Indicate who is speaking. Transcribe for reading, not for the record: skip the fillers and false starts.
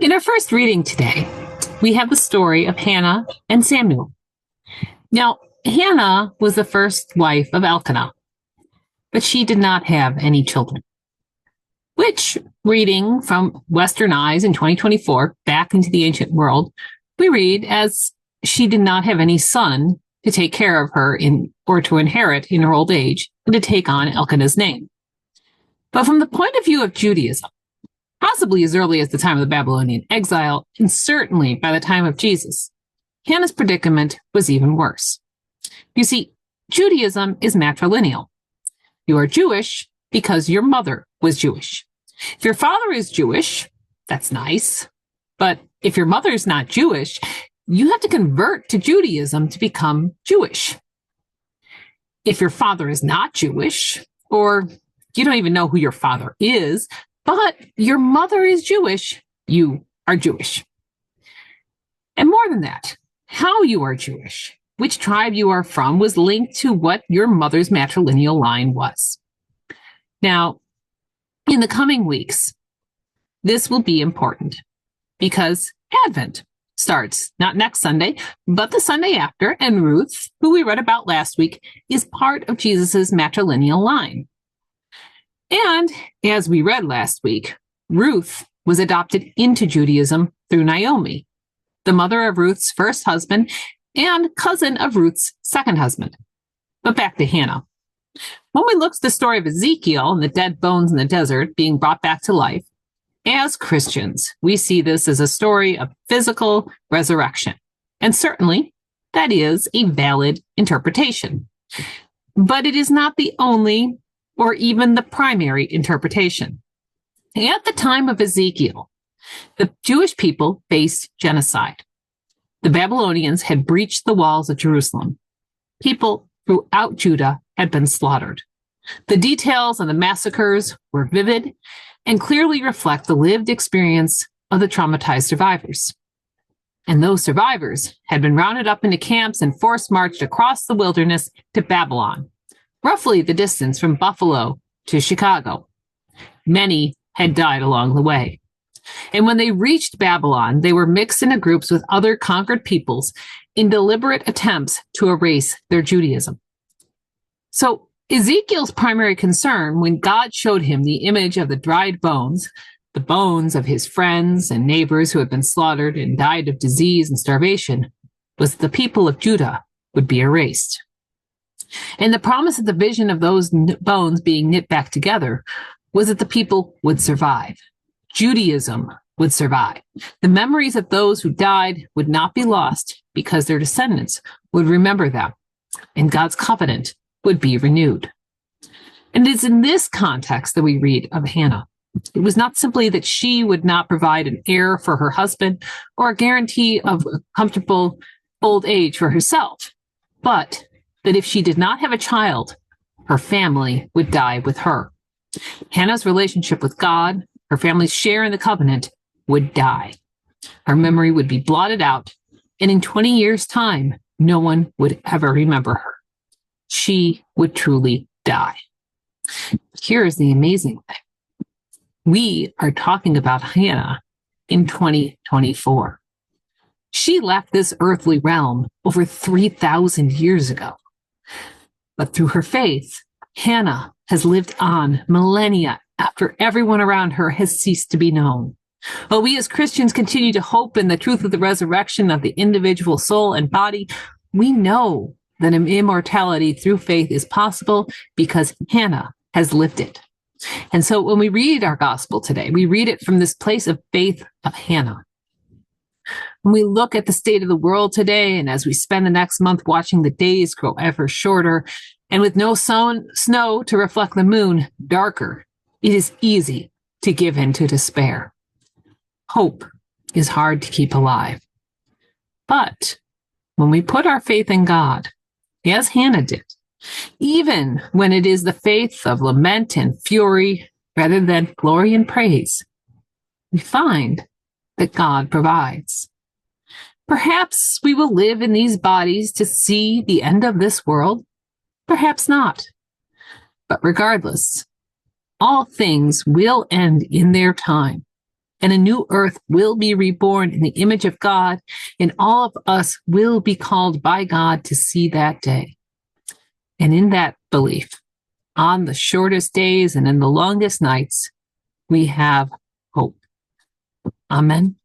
Speaker 1: In our first reading today, we have the story of Hannah and Samuel. Now, Hannah was the first wife of Elkanah, but she did not have any children. Which, reading from Western Eyes in 2024, back into the ancient world, we read as she did not have any son to take care of her or to inherit in her old age and to take on Elkanah's name. But from the point of view of Judaism, possibly as early as the time of the Babylonian exile, and certainly by the time of Jesus, Hannah's predicament was even worse. You see, Judaism is matrilineal. You are Jewish because your mother was Jewish. If your father is Jewish, that's nice. But if your mother is not Jewish, you have to convert to Judaism to become Jewish. If your father is not Jewish, or you don't even know who your father is, but your mother is Jewish, you are Jewish. And more than that, how you are Jewish, which tribe you are from, was linked to what your mother's matrilineal line was. Now, in the coming weeks, this will be important because Advent starts not next Sunday, but the Sunday after, and Ruth, who we read about last week, is part of Jesus's matrilineal line. And as we read last week, Ruth was adopted into Judaism through Naomi, the mother of Ruth's first husband and cousin of Ruth's second husband. But back to Hannah. When we look at the story of Ezekiel and the dead bones in the desert being brought back to life, as Christians, we see this as a story of physical resurrection. And certainly, that is a valid interpretation. But it is not the only or even the primary interpretation. At the time of Ezekiel, the Jewish people faced genocide. The Babylonians had breached the walls of Jerusalem. People throughout Judah had been slaughtered. The details of the massacres were vivid and clearly reflect the lived experience of the traumatized survivors. And those survivors had been rounded up into camps and forced marched across the wilderness to Babylon, roughly the distance from Buffalo to Chicago. Many had died along the way. And when they reached Babylon, they were mixed into groups with other conquered peoples in deliberate attempts to erase their Judaism. So Ezekiel's primary concern when God showed him the image of the dried bones, the bones of his friends and neighbors who had been slaughtered and died of disease and starvation, was that the people of Judah would be erased. And the promise of the vision of those bones being knit back together was that the people would survive. Judaism would survive. The memories of those who died would not be lost because their descendants would remember them, and God's covenant would be renewed. And it is in this context that we read of Hannah. It was not simply that she would not provide an heir for her husband or a guarantee of a comfortable old age for herself, but that if she did not have a child, her family would die with her. Hannah's relationship with God, her family's share in the covenant, would die. Her memory would be blotted out, and in 20 years' time, no one would ever remember her. She would truly die. Here's the amazing thing. We are talking about Hannah in 2024. She left this earthly realm over 3,000 years ago. But through her faith, Hannah has lived on millennia after everyone around her has ceased to be known. While we as Christians continue to hope in the truth of the resurrection of the individual soul and body, we know that immortality through faith is possible because Hannah has lived it. And so when we read our gospel today, we read it from this place of faith of Hannah. When we look at the state of the world today, and as we spend the next month watching the days grow ever shorter, and with no snow to reflect the moon darker, it is easy to give in to despair. Hope is hard to keep alive. But when we put our faith in God, as Hannah did, even when it is the faith of lament and fury rather than glory and praise, we find that God provides. Perhaps we will live in these bodies to see the end of this world, perhaps not. But regardless, all things will end in their time. and a new earth will be reborn in the image of God, and all of us will be called by God to see that day. And in that belief, on the shortest days and in the longest nights, we have hope. Amen.